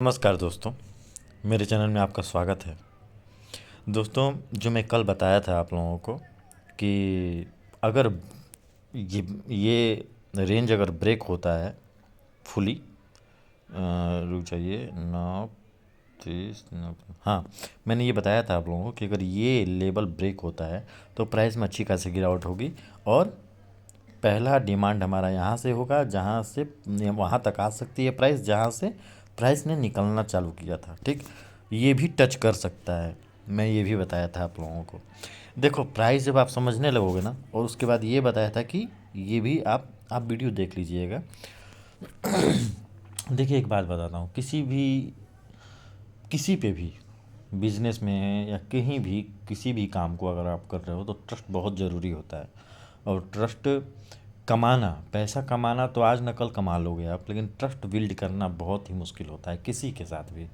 नमस्कार दोस्तों, मेरे चैनल में आपका स्वागत है। दोस्तों, जो मैं कल बताया था आप लोगों को कि अगर ये रेंज अगर ब्रेक होता है फुली, रुक जाइए, 9 30 हाँ, मैंने ये बताया था आप लोगों को कि अगर ये लेवल ब्रेक होता है तो प्राइस में अच्छी खासी गिरावट होगी और पहला डिमांड हमारा यहाँ से होगा, जहाँ से वहाँ तक आ सकती है प्राइस, जहाँ से प्राइस ने निकलना चालू किया था। ठीक, ये भी टच कर सकता है, मैं ये भी बताया था आप लोगों को। देखो, प्राइस जब आप समझने लगोगे ना, और उसके बाद ये बताया था कि ये भी आप वीडियो देख लीजिएगा। देखिए, एक बात बताता हूँ, किसी पे भी बिजनेस में या कहीं भी किसी भी काम को अगर आप कर रहे हो तो ट्रस्ट बहुत ज़रूरी होता है। और ट्रस्ट कमाना, पैसा कमाना तो आज न कल कमा लोगे आप, लेकिन ट्रस्ट बिल्ड करना बहुत ही मुश्किल होता है किसी के साथ भी।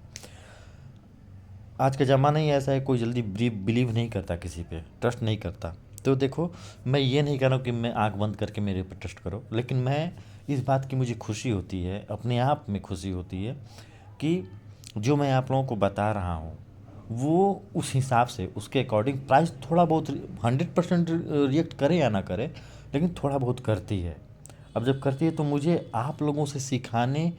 आज का ज़माना ही ऐसा है, कोई जल्दी बिलीव नहीं करता, किसी पे ट्रस्ट नहीं करता। तो देखो, मैं ये नहीं कह रहा हूँ कि मैं आंख बंद करके मेरे पे ट्रस्ट करो, लेकिन मैं इस बात की मुझे खुशी होती है, अपने आप में खुशी होती है कि जो मैं आप लोगों को बता रहा हूँ वो उस हिसाब से, उसके अकॉर्डिंग प्राइस थोड़ा बहुत 100% रिएक्ट करे या ना करे, लेकिन थोड़ा बहुत करती है। अब जब करती है तो मुझे आप लोगों से सिखाने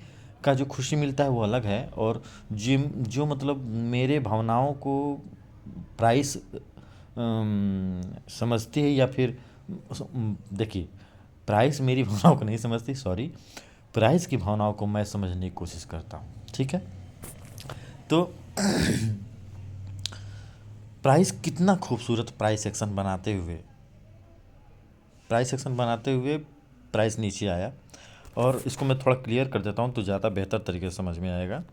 का जो खुशी मिलता है वो अलग है। और जिम जो मतलब मेरे भावनाओं को प्राइस समझती है, या फिर देखिए, प्राइस मेरी भावनाओं को नहीं समझती, सॉरी, प्राइस की भावनाओं को मैं समझने की कोशिश करता हूँ। ठीक है, तो प्राइस कितना खूबसूरत प्राइस एक्शन बनाते हुए प्राइस नीचे आया। और इसको मैं थोड़ा क्लियर कर देता हूँ तो ज़्यादा बेहतर तरीके से समझ में आएगा।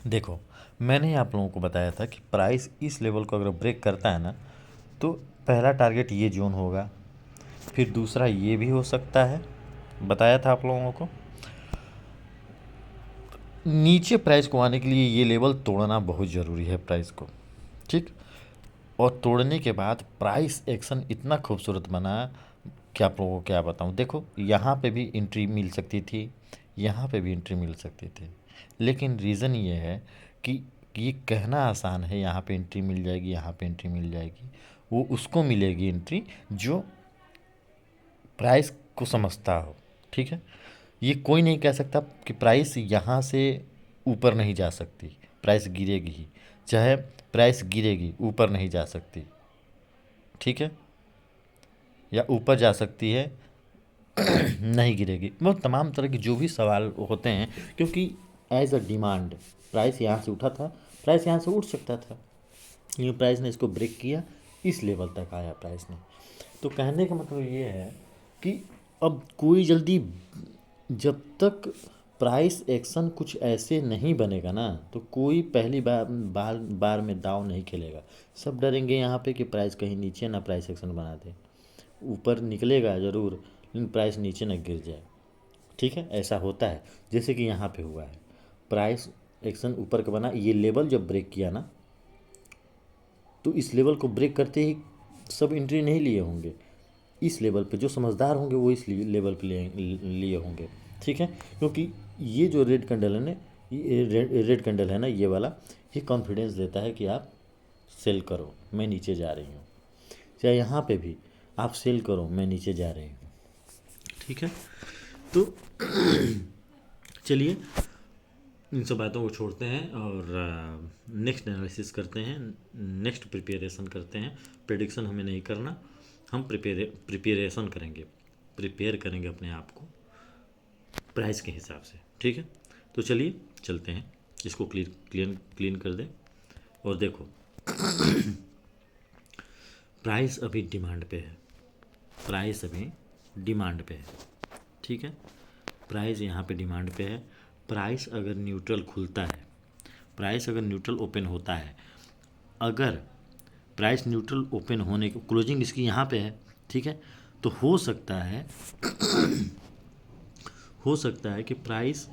देखो, मैंने आप लोगों को बताया था कि प्राइस इस लेवल को अगर ब्रेक करता है ना, तो पहला टारगेट ये जोन होगा, फिर दूसरा ये भी हो सकता है, बताया था आप लोगों को। नीचे प्राइस को आने के लिए ये लेवल तोड़ना बहुत ज़रूरी है प्राइस को। ठीक, और तोड़ने के बाद प्राइस एक्शन इतना खूबसूरत बना कि आप लोगों को क्या बताऊँ। देखो, यहाँ पे भी एंट्री मिल सकती थी, यहाँ पे भी एंट्री मिल सकती थी, लेकिन रीज़न ये है कि ये कहना आसान है, यहाँ पे एंट्री मिल जाएगी, यहाँ पे एंट्री मिल जाएगी। वो उसको मिलेगी एंट्री जो प्राइस को समझता हो। ठीक है, ये कोई नहीं कह सकता कि प्राइस यहाँ से ऊपर नहीं जा सकती, प्राइस गिरेगी ही, चाहे प्राइस गिरेगी, ऊपर नहीं जा सकती। ठीक है, या ऊपर जा सकती है, नहीं गिरेगी। वो तमाम तरह के जो भी सवाल होते हैं, क्योंकि एज अ डिमांड प्राइस यहाँ से उठा था, प्राइस यहाँ से उठ सकता था, लेकिन प्राइस ने इसको ब्रेक किया, इस लेवल तक आया प्राइस ने। तो कहने का मतलब ये है कि अब कोई जल्दी, जब तक प्राइस एक्शन कुछ ऐसे नहीं बनेगा ना, तो कोई पहली बार में दाव नहीं खेलेगा। सब डरेंगे यहाँ पे कि प्राइस कहीं नीचे ना प्राइस एक्शन बना दे, ऊपर निकलेगा ज़रूर लेकिन प्राइस नीचे ना गिर जाए। ठीक है, ऐसा होता है, जैसे कि यहाँ पे हुआ है, प्राइस एक्शन ऊपर का बना, ये लेवल जब ब्रेक किया ना, तो इस लेवल को ब्रेक करते ही सब एंट्री नहीं लिए होंगे। इस लेवल पे जो समझदार होंगे वो इस लेवल पे लिए होंगे। ठीक है, क्योंकि ये जो रेड कैंडल है ना, ये रेड कैंडल है ना, ये वाला, ये कॉन्फिडेंस देता है कि आप सेल करो, मैं नीचे जा रही हूँ। चाहे यहाँ पे भी आप सेल करो, मैं नीचे जा रही हूँ। ठीक है, तो चलिए इन सब बातों को छोड़ते हैं और नेक्स्ट एनालिसिस करते हैं, नेक्स्ट प्रिपरेशन करते हैं। प्रेडिक्शन हमें नहीं करना, हम प्रिपरेशन करेंगे, प्रिपेयर करेंगे अपने आप को प्राइस के हिसाब से। ठीक है, तो चलिए चलते हैं, इसको क्लीन कर दें। और देखो, प्राइस अभी डिमांड पे है, प्राइस अभी डिमांड पे है। ठीक है, प्राइस यहाँ पे डिमांड पे है। प्राइस अगर न्यूट्रल खुलता है, प्राइस अगर न्यूट्रल ओपन होता है, अगर प्राइस न्यूट्रल ओपन होने की क्लोजिंग इसकी यहाँ पे है, ठीक है, तो हो सकता है कि प्राइस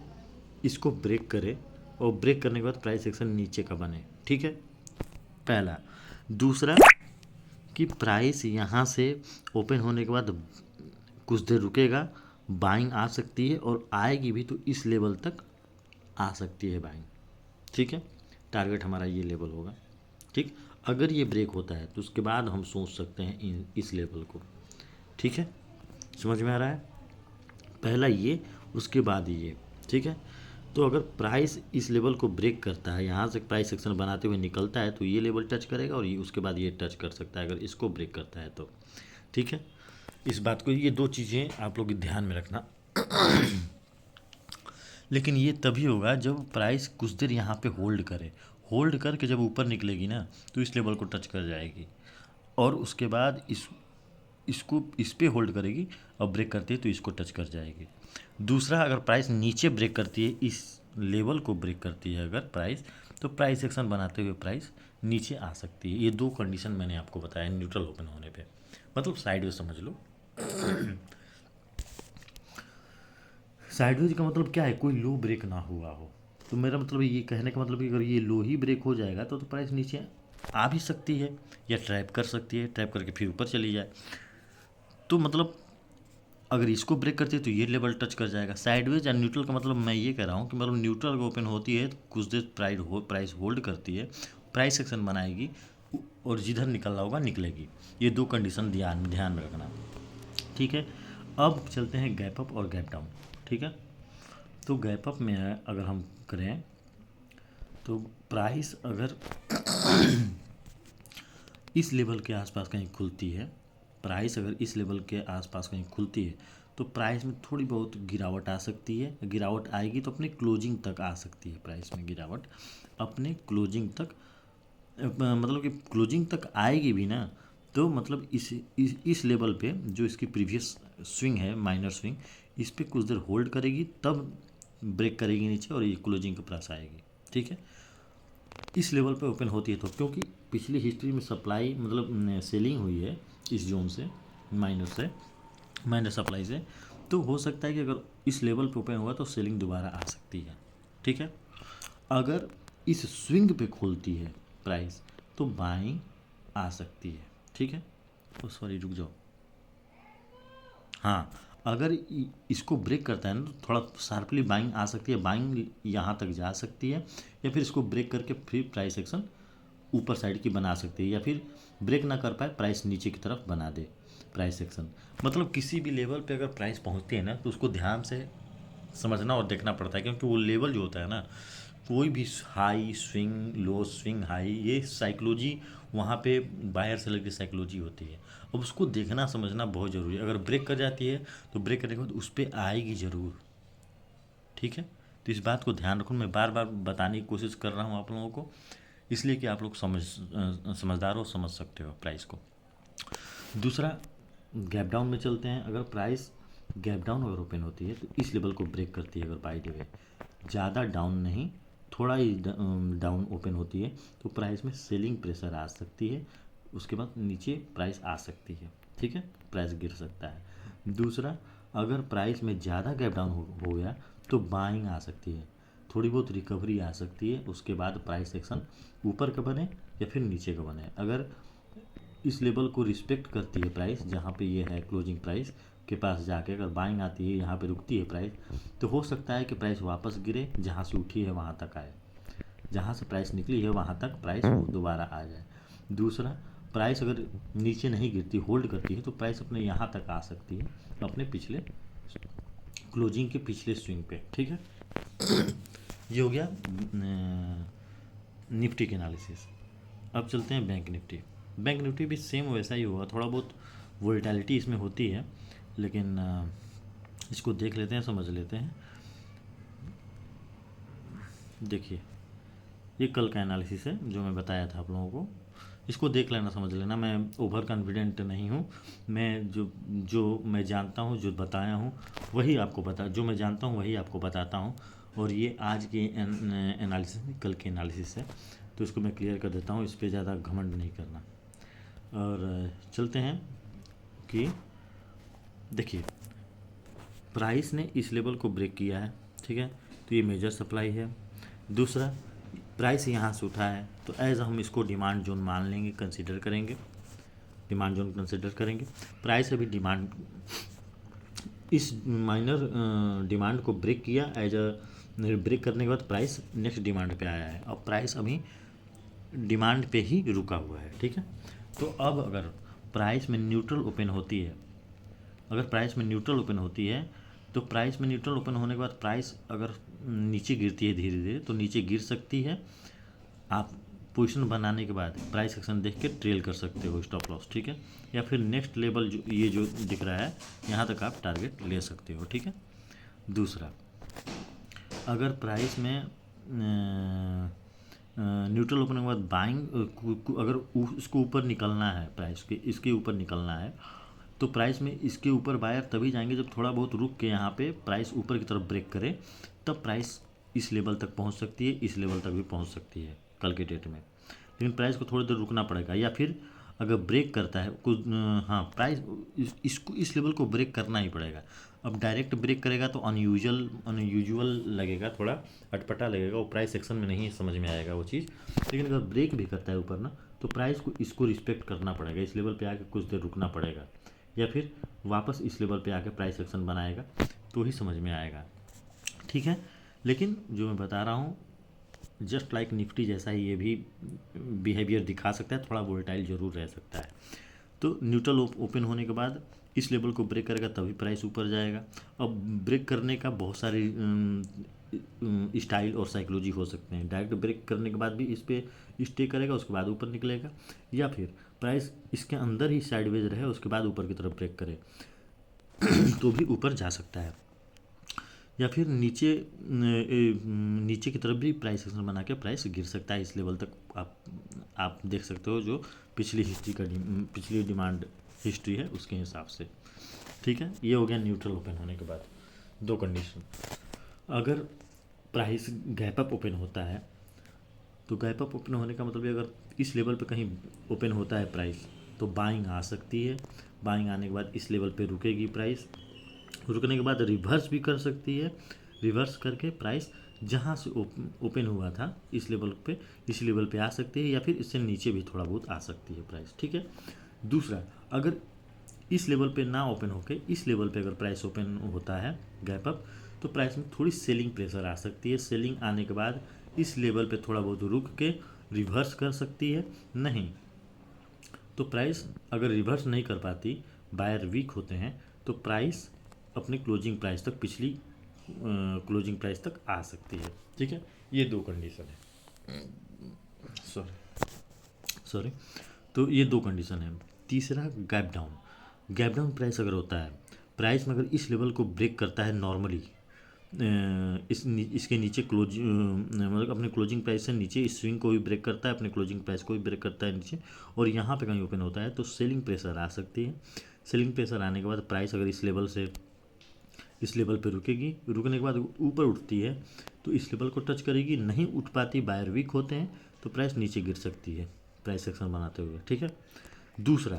इसको ब्रेक करे, और ब्रेक करने के बाद प्राइस एक्शन नीचे का बने। ठीक है, पहला। दूसरा कि प्राइस यहाँ से ओपन होने के बाद कुछ देर रुकेगा बाइंग आ सकती है और आएगी भी तो इस लेवल तक आ सकती है बाइंग। ठीक है, टारगेट हमारा ये लेवल होगा। ठीक, अगर ये ब्रेक होता है तो उसके बाद हम सोच सकते हैं इस लेवल को। ठीक है, समझ में आ रहा है? पहला ये, उसके बाद ये। ठीक है, तो अगर प्राइस इस लेवल को ब्रेक करता है, यहाँ से प्राइस सेक्शन बनाते हुए निकलता है तो ये लेवल टच करेगा और ये उसके बाद ये टच कर सकता है अगर इसको ब्रेक करता है तो। ठीक है, इस बात को, ये दो चीज़ें आप लोग ध्यान में रखना। लेकिन ये तभी होगा जब प्राइस कुछ देर यहाँ पे होल्ड करे, होल्ड करके जब ऊपर निकलेगी ना तो इस लेवल को टच कर जाएगी और उसके बाद इसको इस पे होल्ड करेगी और ब्रेक करती है तो इसको टच कर जाएगी। दूसरा, अगर प्राइस नीचे ब्रेक करती है, इस लेवल को ब्रेक करती है अगर प्राइस, तो प्राइस एक्शन बनाते हुए प्राइस नीचे आ सकती है। ये दो कंडीशन मैंने आपको बताया न्यूट्रल ओपन होने पे, मतलब साइडवेज समझ लो। साइडवेज का मतलब क्या है? कोई लो ब्रेक ना हुआ हो। तो मेरा मतलब ये कहने का मतलब कि अगर ये लो ही ब्रेक हो जाएगा तो प्राइस नीचे आ भी सकती है या ट्रैप कर सकती है, ट्रैप करके फिर ऊपर चली जाए। तो मतलब अगर इसको ब्रेक करती है तो ये लेवल टच कर जाएगा। साइडवेज या न्यूट्रल का मतलब मैं ये कह रहा हूँ कि मतलब न्यूट्रल अगर ओपन होती है तो कुछ देर प्राइस होल्ड करती है, प्राइस एक्शन बनाएगी और जिधर निकलना होगा निकलेगी। ये दो कंडीशन ध्यान में रखना। ठीक है, अब चलते हैं गैप अप और गैप डाउन। ठीक है, तो गैप अप में अगर हम करें तो प्राइस अगर इस लेवल के आसपास कहीं खुलती है, प्राइस अगर इस लेवल के आसपास कहीं खुलती है तो प्राइस में थोड़ी बहुत गिरावट आ सकती है। गिरावट आएगी तो अपने क्लोजिंग तक आ सकती है। प्राइस में गिरावट अपने क्लोजिंग तक, मतलब कि क्लोजिंग तक आएगी भी ना तो मतलब इस लेवल पे जो इसकी प्रीवियस स्विंग है, माइनर स्विंग, इस पे कुछ देर होल्ड करेगी तब ब्रेक करेगी नीचे और ये क्लोजिंग के पास आएगी। ठीक है, इस लेवल पे ओपन होती है तो, क्योंकि पिछली हिस्ट्री में सप्लाई मतलब सेलिंग हुई है इस जोन से, माइनर सप्लाई से, तो हो सकता है कि अगर इस लेवल पे ओपन हुआ तो सेलिंग दोबारा आ सकती है। ठीक है, अगर इस स्विंग पे खोलती है प्राइस तो बाइंग आ सकती है। ठीक है, तो सॉरी रुक जाओ, हाँ, अगर इसको ब्रेक करता है ना तो थोड़ा शार्पली बाइंग आ सकती है, बाइंग यहाँ तक जा सकती है, या फिर इसको ब्रेक करके फिर प्राइस एक्शन ऊपर साइड की बना सकती है, या फिर ब्रेक ना कर पाए प्राइस नीचे की तरफ बना दे प्राइस एक्शन। मतलब किसी भी लेवल पे अगर प्राइस पहुँचती है ना तो उसको ध्यान से समझना और देखना पड़ता है, क्योंकि वो लेवल जो होता है ना, कोई भी हाई स्विंग, लो स्विंग, हाई, ये साइकोलॉजी वहाँ पे बायर सेलर की साइकोलॉजी होती है। अब उसको देखना समझना बहुत ज़रूरी है। अगर ब्रेक कर जाती है तो ब्रेक करने के बाद उस पर आएगी ज़रूर। ठीक है, तो इस बात को ध्यान रखो। मैं बार बार बताने की कोशिश कर रहा हूँ आप लोगों को, इसलिए कि आप लोग समझदार हो, समझ सकते हो प्राइस को। दूसरा, गैप डाउन में चलते हैं। अगर प्राइस गैप डाउन अगर ओपन होती है तो इस लेवल को ब्रेक करती है, अगर बाय द वे ज़्यादा डाउन नहीं, थोड़ा ही डाउन ओपन होती है तो प्राइस में सेलिंग प्रेशर आ सकती है, उसके बाद नीचे प्राइस आ सकती है। ठीक है, प्राइस गिर सकता है। दूसरा, अगर प्राइस में ज़्यादा गैप डाउन हो गया तो बाइंग आ सकती है, थोड़ी बहुत रिकवरी आ सकती है, उसके बाद प्राइस एक्शन ऊपर का बने या फिर नीचे का बने। अगर इस लेवल को रिस्पेक्ट करती है प्राइस, जहाँ पे ये है क्लोजिंग प्राइस के पास जाके अगर बाइंग आती है, यहाँ पे रुकती है प्राइस, तो हो सकता है कि प्राइस वापस गिरे, जहाँ से उठी है वहाँ तक आए, जहाँ से प्राइस निकली है वहाँ तक प्राइस दोबारा आ जाए। दूसरा, प्राइस अगर नीचे नहीं गिरती, होल्ड करती है, तो प्राइस अपने यहाँ तक आ सकती है, अपने पिछले क्लोजिंग के पिछले स्विंग पे। ठीक है, ये हो गया निफ्टी के एनालिसिस। अब चलते हैं बैंक निफ्टी। बैंक निफ्टी भी सेम वैसा ही होगा, थोड़ा बहुत वोलेटिलिटी इसमें होती है, लेकिन इसको देख लेते हैं, समझ लेते हैं। देखिए, ये कल का एनालिसिस है जो मैं बताया था आप लोगों को, इसको देख लेना, समझ लेना। मैं ओवर कॉन्फिडेंट नहीं हूँ, मैं जो मैं जानता हूँ, जो बताया हूँ वही आपको जो मैं जानता हूँ वही आपको बताता हूँ। और ये आज के एनालिसिस नहीं, कल के एनालिसिस है, तो इसको मैं क्लियर कर देता हूँ, इस पर ज़्यादा घमंड नहीं करना। और चलते हैं कि देखिए, प्राइस ने इस लेवल को ब्रेक किया है। ठीक है, तो ये मेजर सप्लाई है। दूसरा, प्राइस यहाँ से उठा है तो एज हम इसको डिमांड जोन मान लेंगे, कंसीडर करेंगे, डिमांड जोन कंसीडर करेंगे। प्राइस अभी डिमांड इस माइनर डिमांड को ब्रेक किया, एज अ ब्रेक करने के बाद प्राइस नेक्स्ट डिमांड पे आया है। अब प्राइस अभी डिमांड पे ही रुका हुआ है, ठीक है। तो अब अगर प्राइस में न्यूट्रल ओपन होती है, अगर प्राइस में न्यूट्रल ओपन होती है, तो प्राइस में न्यूट्रल ओपन होने के बाद प्राइस अगर नीचे गिरती है धीरे धीरे, तो नीचे गिर सकती है। आप पोजीशन बनाने के बाद प्राइस एक्शन देख के ट्रेल कर सकते हो स्टॉप लॉस, ठीक है। या फिर नेक्स्ट लेवल जो ये जो दिख रहा है यहाँ तक आप टारगेट ले सकते हो, ठीक है। दूसरा, अगर प्राइस में न्यूट्रल ओपन के बाद बाइंग, अगर इसको ऊपर निकलना है, प्राइस के इसके ऊपर निकलना है, तो प्राइस में इसके ऊपर बायर तभी जाएंगे जब थोड़ा बहुत रुक के यहाँ पे प्राइस ऊपर की तरफ ब्रेक करे, तब प्राइस इस लेवल तक पहुँच सकती है, इस लेवल तक भी पहुँच सकती है कल के डेट में। लेकिन प्राइस को थोड़ी देर रुकना पड़ेगा, या फिर अगर ब्रेक करता है कुछ, हाँ, प्राइस इसको इस लेवल को ब्रेक करना ही पड़ेगा। अब डायरेक्ट ब्रेक करेगा तो अनयूजुअल लगेगा, थोड़ा अटपटा लगेगा, वो प्राइस एक्शन में नहीं समझ में आएगा वो चीज़। लेकिन अगर ब्रेक भी करता है ऊपर ना, तो प्राइस को इसको रिस्पेक्ट करना पड़ेगा, इस लेवल पे आके कुछ देर रुकना पड़ेगा, या फिर वापस इस लेवल पे आके प्राइस एक्शन बनाएगा, तो ही समझ में आएगा, ठीक है। लेकिन जो मैं बता रहा हूँ, जस्ट लाइक निफ्टी जैसा ही ये भी बिहेवियर दिखा सकता है, थोड़ा वोलेटाइल जरूर रह सकता है। तो न्यूट्रल ओपन होने के बाद इस लेवल को ब्रेक करेगा तभी प्राइस ऊपर जाएगा। अब ब्रेक करने का बहुत सारे स्टाइल और साइकोलॉजी हो सकते हैं। डायरेक्ट ब्रेक करने के बाद भी इस पर स्टे करेगा, उसके बाद ऊपर निकलेगा, या फिर प्राइस इसके अंदर ही साइडवेज रहे, उसके बाद ऊपर की तरफ ब्रेक करे तो भी ऊपर जा सकता है। या फिर नीचे की तरफ भी प्राइस एक्शन बना के प्राइस गिर सकता है इस लेवल तक। आप देख सकते हो जो पिछली डिमांड हिस्ट्री है उसके हिसाब से, ठीक है। ये हो गया न्यूट्रल ओपन होने के बाद दो कंडीशन। अगर प्राइस गैप अप ओपन होता है, तो गैप अप ओपन होने का मतलब है अगर इस लेवल पे कहीं ओपन होता है प्राइस, तो बाइंग आ सकती है। बाइंग आने के बाद इस लेवल पे रुकेगी प्राइस, रुकने के बाद रिवर्स भी कर सकती है, रिवर्स करके प्राइस जहाँ से ओपन हुआ था इस लेवल पे आ सकती है, या फिर इससे नीचे भी थोड़ा बहुत आ सकती है प्राइस, ठीक है। दूसरा, अगर इस लेवल पे ना ओपन होके इस लेवल पे अगर प्राइस ओपन होता है गैप अप, तो प्राइस में थोड़ी सेलिंग प्रेशर आ सकती है। सेलिंग आने के बाद इस लेवल पे थोड़ा बहुत रुक के रिवर्स कर सकती है। नहीं तो प्राइस अगर रिवर्स नहीं कर पाती, बायर वीक होते हैं, तो प्राइस अपने क्लोजिंग प्राइस तक, पिछली क्लोजिंग प्राइस तक आ सकती है, ठीक है। ये दो कंडीशन है, सॉरी तो ये दो कंडीशन है। तीसरा, गैप डाउन प्राइस अगर होता है, प्राइस में अगर इस लेवल को ब्रेक करता है नॉर्मली, इसके नीचे मतलब अपने क्लोजिंग प्राइस से नीचे इस स्विंग को भी ब्रेक करता है, अपने क्लोजिंग प्राइस को भी ब्रेक करता है नीचे, और यहाँ पे कहीं ओपन होता है, तो सेलिंग प्रेशर आ सकती है। सेलिंग प्रेशर आने के बाद प्राइस अगर इस लेवल पे रुकेगी, रुकने के बाद ऊपर उठती है तो इस लेवल को टच करेगी, नहीं उठ पाती, बायर वीक होते हैं, तो प्राइस नीचे गिर सकती है प्राइस एक्शन बनाते हुए, ठीक है। दूसरा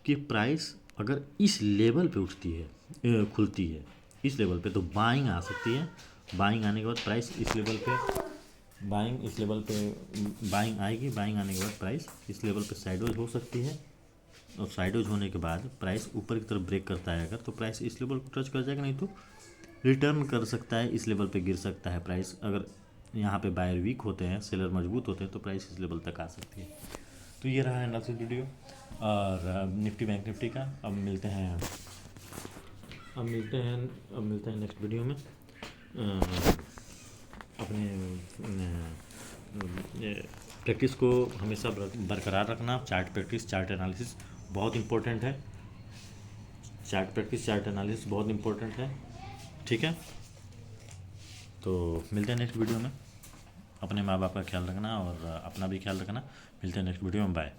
कि प्राइस अगर इस लेवल पे उठती है, खुलती है इस लेवल पे, तो बाइंग आ सकती है। बाइंग आने के बाद प्राइस इस लेवल पे बाइंग आएगी। बाइंग आने के बाद प्राइस इस लेवल पे साइडवेज हो सकती है, और साइडवेज होने के बाद प्राइस ऊपर की तरफ ब्रेक करता है अगर, तो प्राइस इस लेवल को टच कर जाएगा, नहीं तो रिटर्न कर सकता है, इस लेवल पे गिर सकता है प्राइस। अगर यहाँ पे बायर वीक होते हैं, सेलर मजबूत होते हैं, तो प्राइस इस लेवल तक आ सकती है। तो ये रहा एनालिसिस वीडियो और निफ्टी बैंक निफ्टी का। अब मिलते हैं नेक्स्ट वीडियो में। अपने प्रैक्टिस को हमेशा बरकरार रखना। चार्ट प्रैक्टिस, चार्ट एनालिसिस बहुत इम्पोर्टेंट है। चार्ट प्रैक्टिस, चार्ट एनालिसिस बहुत इम्पोर्टेंट है, ठीक है। तो मिलते हैं नेक्स्ट वीडियो में। अपने माँ बाप का ख्याल रखना और अपना भी ख्याल रखना। मिलते हैं नेक्स्ट वीडियो में, बाय।